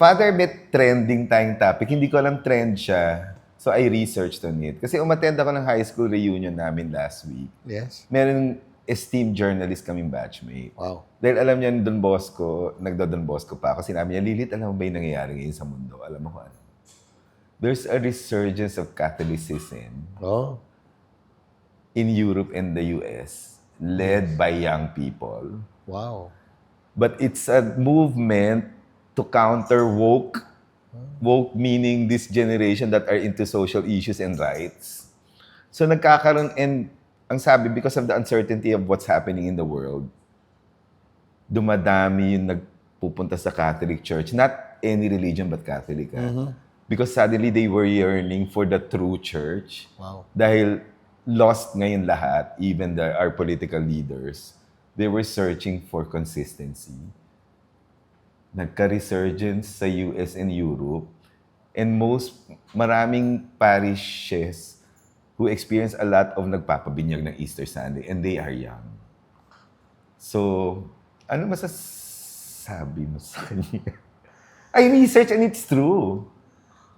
Father, may trending tayong topic. Hindi ko alam trend siya. So I researched on it. Kasi umattend ako ng high school reunion namin last week. Yes. Meron esteemed journalist kaming batchmate. Wow. Dahil alam niya Don Bosco, nagdo-Don Bosco pa ako. Sinabi niya, Lilith, alam mo ba yung nangyayari ngayon sa mundo? Alam mo kung ano? There's a resurgence of Catholicism Oh. in Europe and the US, led by young people. Wow. But it's a movement to counter woke. Woke meaning this generation that are into social issues and rights. So nagkakaroon, and ang sabi, because of the uncertainty of what's happening in the world, dumadami yung nagpupunta sa Catholic Church. Not any religion but Catholic. Because suddenly they were yearning for the true church. Wow. Dahil lost ngayon lahat, even our political leaders, they were searching for consistency. Nagka-resurgence sa US and Europe. And maraming parishes who experience a lot of nagpapabinyag ng Easter Sunday, and they are young. So, ano masasabi mo sa kanya? I research and it's true.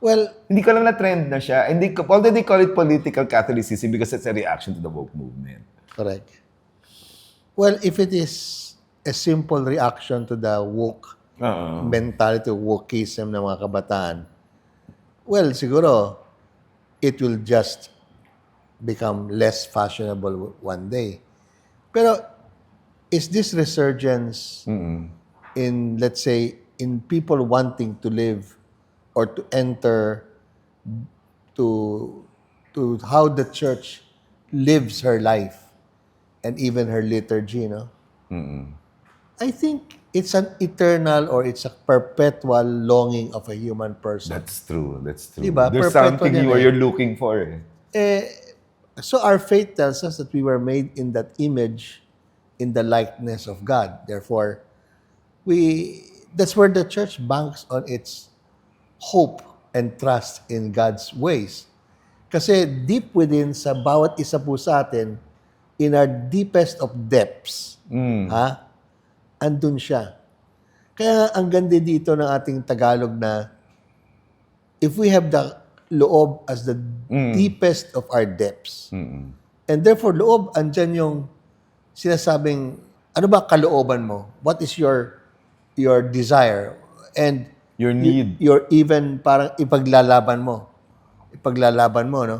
Well, Hindi ko alam na trend na siya. Although they call it political Catholicism because it's a reaction to the woke movement. correct. Well, if it is a simple reaction to the woke mentality, wokeism ng mga kabataan, well, siguro, it will just become less fashionable one day. Pero, is this resurgence in, let's say, in people wanting to live or to enter to how the church lives her life and even her liturgy, no? I think it's an eternal or it's a perpetual longing of a human person. That's true. That's true. Diba? There's Perpetual something yan eh. you're looking for. So our faith tells us that we were made in that image, in the likeness of God. Therefore, that's where the church banks on its hope and trust in God's ways. Kasi deep within sa bawat isa po sa atin, in our deepest of depths, andun siya. Kaya ang ganda dito ng ating Tagalog na if we have the loob as the deepest of our depths, and therefore loob, andyan yung sinasabing, ano ba kalooban mo? What is your desire? And Your need. you're even parang ipaglalaban mo, no?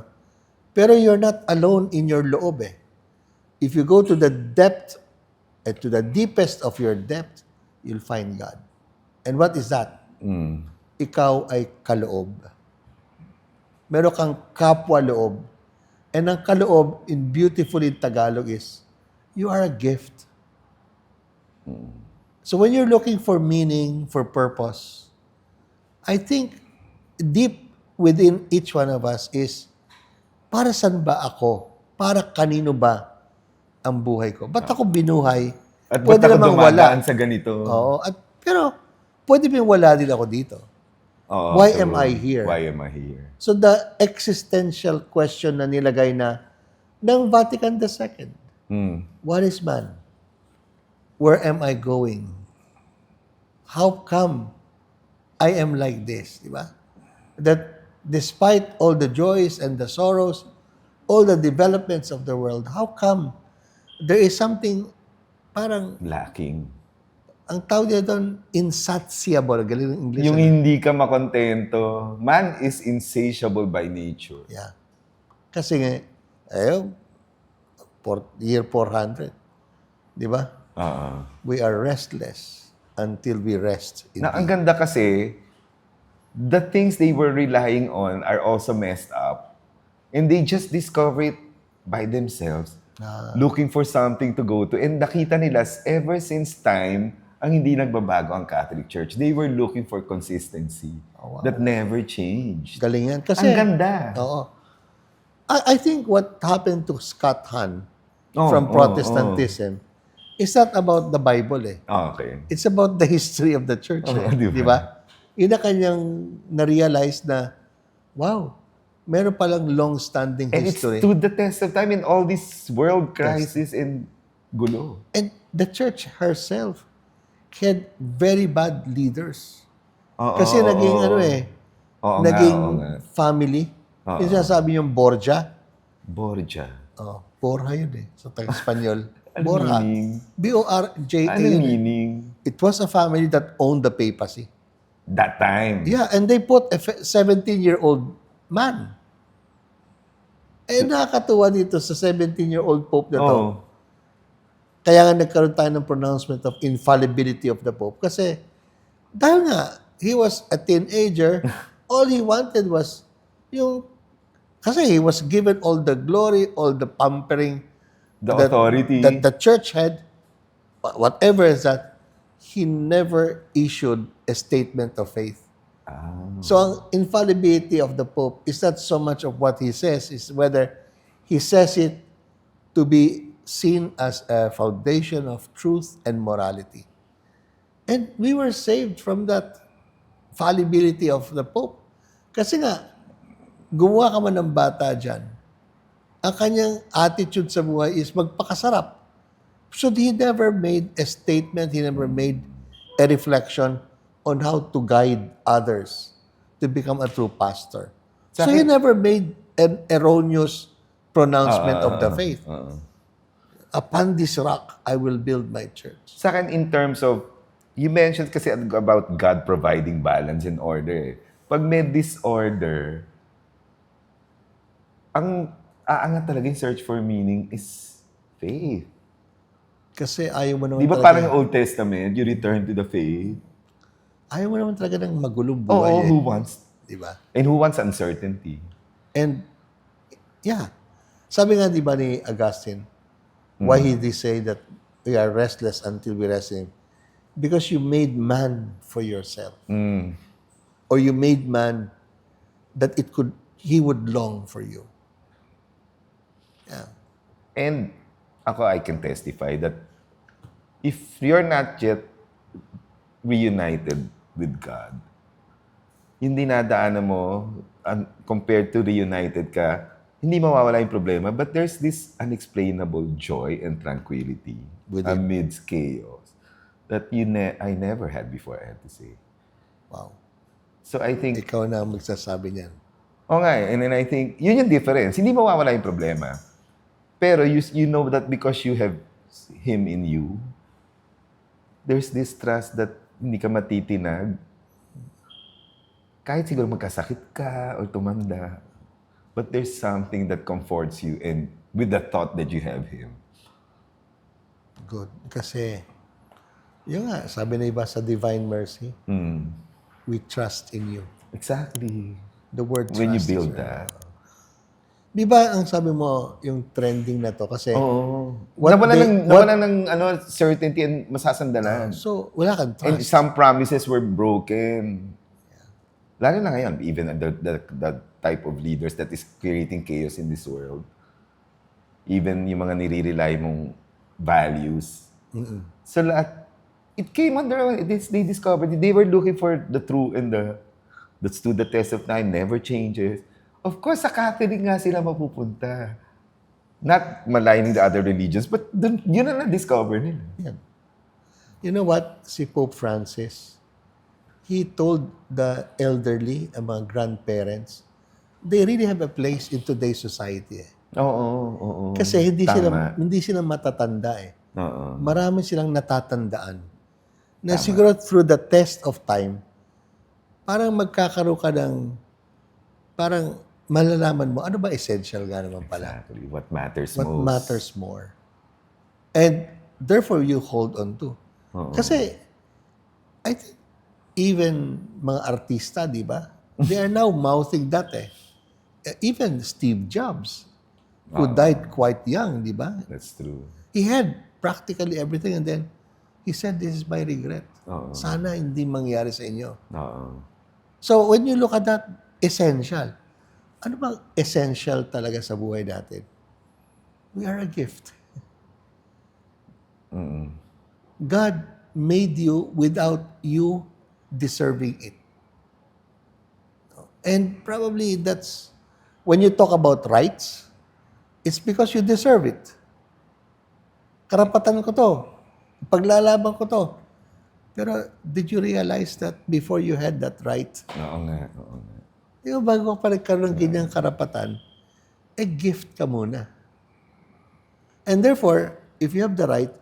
Pero you're not alone in your loob eh. If you go to the depth, to the deepest of your depth, you'll find God. And what is that? Ikaw ay kaloob. Meron kang kapwa-loob. And ang kaloob, in beautiful in Tagalog is, you are a gift. So when you're looking for meaning, for purpose, I think deep within each one of us is, para saan ba ako? Para kanino ba ang buhay ko? Ba't ako binuhay? At ba't ako dumadaan sa ganito? Oo. Pero, pwede bang wala din ako dito? Oo, Why true. am I here? Why am I here? So, the existential question na nilagay na ng Vatican II, what is man? Where am I going? How come I am like this? Di ba? That despite all the joys and the sorrows, all the developments of the world, how come there is something parang, Lacking. ang tawag niya doon, insatiable. Galing ng English. Yung ano? hindi ka makontento. Man is insatiable by nature. Yeah. Kasi nga, year 400. Di ba? We are restless until we rest in Na ang Thee. ganda kasi, the things they were relying on are also messed up. And they just discover it by themselves. Looking for something to go to. And nakita nila, ever since time, ang hindi nagbabago ang Catholic Church. They were looking for consistency that never changed. Galing yan. Kasi, Ang ganda. Oo. I think what happened to Scott Hahn from Protestantism is not about the Bible eh. Okay. It's about the history of the church eh. Di ba? Di ba? Yun na kanyang na-realize na, wow, meron palang long-standing And it's history. stood the test of time in all this world crisis and gulo. And the church herself had very bad leaders. Oo, Kasi oo, naging oo. Oo nga, naging oo nga. family. Oo. Yung sinasabi yung Borgia. Borgia. Oh, Borja yun eh. Sa taga-Espanyol. Ano Borja. meaning? B-O-R-J-A Ano yun eh. meaning? It was a family that owned the papacy. That time. Yeah, and they put a 17-year-old man. Eh, nakakatuwa dito sa 17-year-old Pope na to. Oo. Kaya nga nagkaroon tayo ng pronouncement of infallibility of the Pope. Kasi, dahil nga, he was a teenager, all he wanted was yung, kasi he was given all the glory, all the pampering The that, authority. that the church had, whatever is that, he never issued a statement of faith. So, ang infallibility of the Pope is not so much of what he says, is whether he says it to be seen as a foundation of truth and morality. And we were saved from that fallibility of the Pope. Kasi nga, gumawa ka man ng bata dyan, ang kanyang attitude sa buhay is magpakasarap. So he never made a statement, he never made a reflection on how to guide others to become a true pastor. So he never made an erroneous pronouncement of the faith. Upon this rock, I will build my church. Sa akin, in terms of, you mentioned kasi about God providing balance and order. Pag may disorder, ang aangat talaga yung search for meaning is faith. Kasi ayaw mo naman Di ba talaga, parang Old Testament, you return to the faith? ayaw mo naman talaga ng magulong Oo, buhay. who wants? Di ba? And who wants uncertainty? And, yeah. Sabi nga, di ba ni Augustine, why he did say that we are restless until we rest in him? Because you made man for yourself. Or you made man that he would long for you. Yeah. And ako, I can testify that if you're not yet reunited with God, yung dinadaanan mo, compared to reunited ka, hindi mawawala yung problema, but there's this unexplainable joy and tranquility Within. amidst chaos that I never had before, I have to say. Wow. So I think, Ikaw na ang magsasabi niyan. nga, and then I think, yun yung difference. Hindi mawawala yung problema. Pero you know that because you have Him in you, there's this trust that hindi ka matitinag. Kahit siguro magkasakit ka or tumanda, but there's something that comforts you and with the thought that you have Him. Good. Kasi, yun nga, sabi na iba sa Divine Mercy, we trust in you. Exactly. The word trust. When you is build very- that. Di ba ang sabi mo, yung trending na to? Kasi, Oo. What Nawala ng certainty and masasandalan. so, wala kang And trust. some promises were broken. Lalo na ngayon, even the type of leaders that is creating chaos in this world. Even yung mga nire-rely mong values. So lahat, it came under, they discovered, they were looking for the true and that stood the test of time, never changes. Of course, sa Catholic nga sila mapupunta. Not maligning the other religions, but yun na na-discover nila. Yan. You know what? Si Pope Francis, he told the elderly, ang mga grandparents, they really have a place in today's society. Oo. Kasi Tama. hindi sila matatanda eh. Oo. Marami silang natatandaan. Na siguro through the test of time, parang magkakaroon ka ng, parang malalaman mo, ano ba essential nga naman pala? Exactly. What matters What most. matters more? And therefore, you hold on to. Kasi, I think, even mga artista, di ba? They are now mouthing that eh. Even Steve Jobs, who died quite young, di ba? That's true. He had practically everything and then he said, this is my regret. Sana hindi mangyari sa inyo. Oo. So, when you look at that, essential. Ano bang essential talaga sa buhay natin? We are a gift. God made you without you deserving it. And probably that's, when you talk about rights, it's because you deserve it. Karapatan ko to. Paglalaban ko to. Pero did you realize that before you had that right, Oo nga, oo nga. di ba bago ka pa nagkaroon ng ganyang karapatan, gift ka muna. And therefore, if you have the right,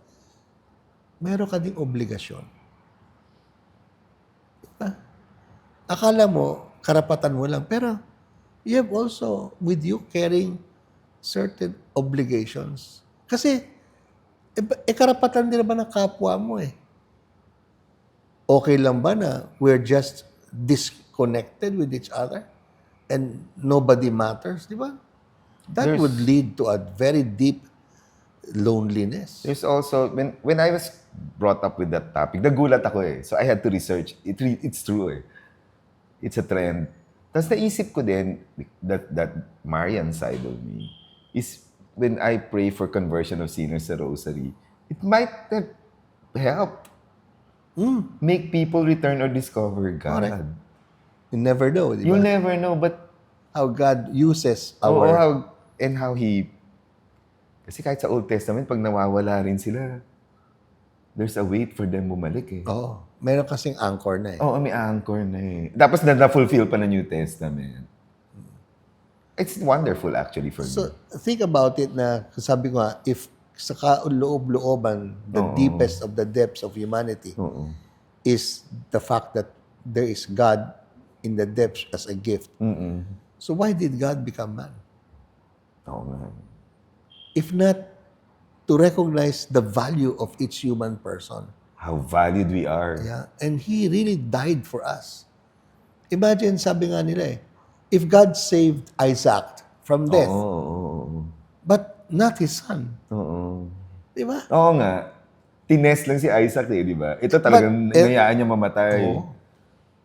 meron ka ding obligasyon. Diba? Akala mo, karapatan mo lang, pero you have also with you carrying certain obligations. Kasi, karapatan din naman ng kapwa mo eh. Okay lang ba na we're just disconnected with each other and nobody matters, di ba? That There's- would lead to a very deep loneliness. There's also, when I was brought up with that topic, nagulat ako eh. So I had to research. It's true eh. It's a trend. Tapos naisip ko din, that Marian side of me, is when I pray for conversion of sinners sa rosary, it might have helped make people return or discover God. Correct. You never know, di ba? You'll never know, but How God uses Oo, our... how He... Kasi kahit sa Old Testament, pag nawawala rin sila, there's a wait for them bumalik eh. Oo. Meron kasing anchor na eh. Oo, may anchor na eh. Tapos na-fulfill pa ng New Testament. It's wonderful actually for me. So, think about it na, sabi ko nga, if sa kaloob-looban, the deepest of the depths of humanity Oo. is the fact that there is God in the depths as a gift. Mm-mm. So, why did God become man? Oo nga. If not to recognize the value of each human person. How valued we are. Yeah. And He really died for us. Imagine, sabi nga nila eh, if God saved Isaac from death, Oo. but not his son. Oo. Di ba? Oo nga. Tinest lang si Isaac eh, di ba? Ito talagang But, inayaan niya mamatay. Oo.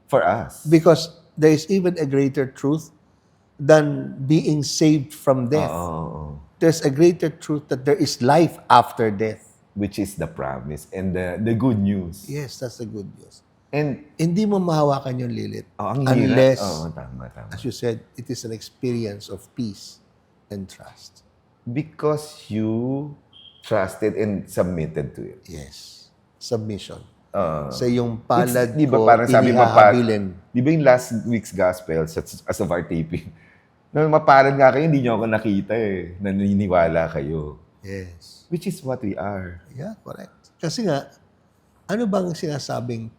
For us. Because there is even a greater truth than being saved from death. Oo. There's a greater truth that there is life after death. Which is the promise and the good news. Yes, that's the good news. And, Hindi mo mahawakan yung lilit. ang Unless, hirap. Oo, tama. as you said, it is an experience of peace and trust. Because you trusted and submitted to it. Yes. Submission. Uh, Sa yung palad di ba ko, parang sabi pa, inihahabilin. di ba yung last week's gospel as of our taping, na mapalad nga kayo, hindi nyo ako nakita eh. Naniniwala kayo. Yes. Which is what we are. Yeah, correct. Kasi nga, ano bang sinasabing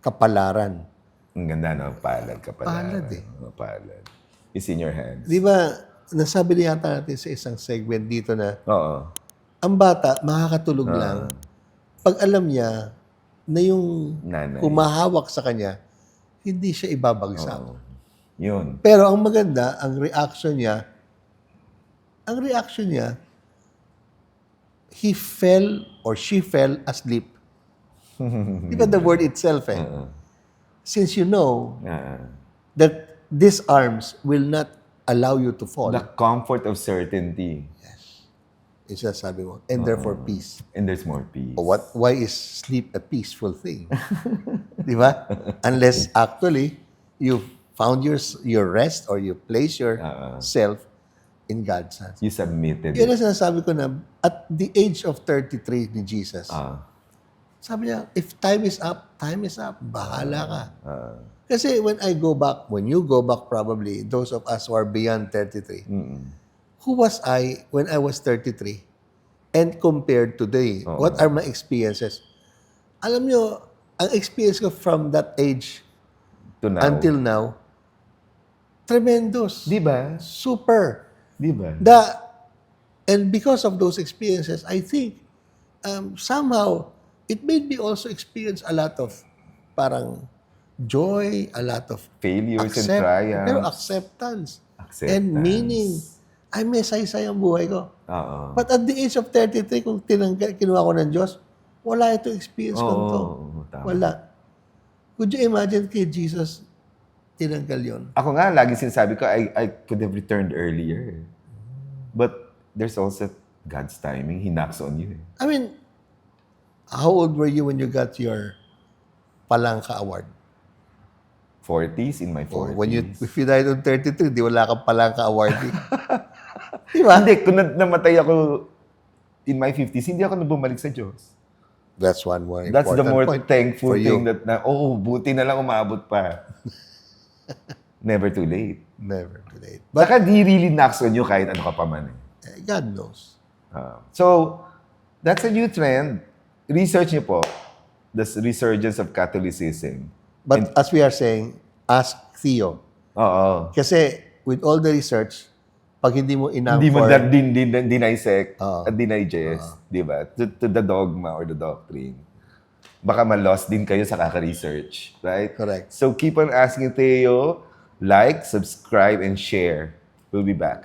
kapalaran? Ang ganda, no? Palad ka pala. Palad eh. Palad. It's in your hands. Di ba, nasabi na yata natin sa isang segment dito na Oo. ang bata makakatulog lang pag alam niya na yung Nanay. humahawak sa kanya, hindi siya ibabagsak. Oo. Yun. Pero ang maganda, ang reaction niya, he fell or she fell asleep. Di ba the word itself eh? Since you know that these arms will not allow you to fall, The comfort of certainty. isa sabi mo, and therefore peace. And there's more peace. Why is sleep a peaceful thing? Di ba? Unless actually you found your rest or you place yourself in God's hands. You submitted. Yun ang sinasabi ko na at the age of 33 ni Jesus, sabi niya, if time is up, time is up. Bahala ka. Kasi when you go back probably, those of us who are beyond 33, who was I when I was 33? And compared today, what are my experiences? Alam nyo, ang experience ko from that age To now. until now, tremendous. Di ba? Super. Di ba? And because of those experiences, I think somehow it made me also experience a lot of parang joy, a lot of Failures and triumphs. pero acceptance. Acceptance. And meaning, ay may saysay ang buhay ko. Oo. But at the age of 33, kung kinuha ko ng Diyos, wala ito experience ko to. Tama. Wala. Could you imagine kay Jesus, tinanggal yun? Ako nga, lagi sinasabi ko, I could have returned earlier. But there's also God's timing. He knocks on you. I mean, how old were you when you got your Palangka Award? 40s, in my 40s. If you died on 33, di wala kang Palangka Award. Di ba? Hindi, kung namatay ako in my 50s, hindi ako na bumalik sa Diyos. That's one more That's the important more point thankful for you. thing that buti na lang umabot pa. Never too late. Never too late. But Saka di really knocks on you kahit ano ka pa man eh. God knows. So, that's a new trend. Research niyo po, the resurgence of Catholicism. But as we are saying, ask Theo. Oo. Kasi with all the research, pag hindi mo Hindi mo dissect Oo. at digest, di ba? To the dogma or the doctrine. Baka ma-lost din kayo sa kaka-research, right? Correct. So keep on asking Theo, like, subscribe, and share. We'll be back.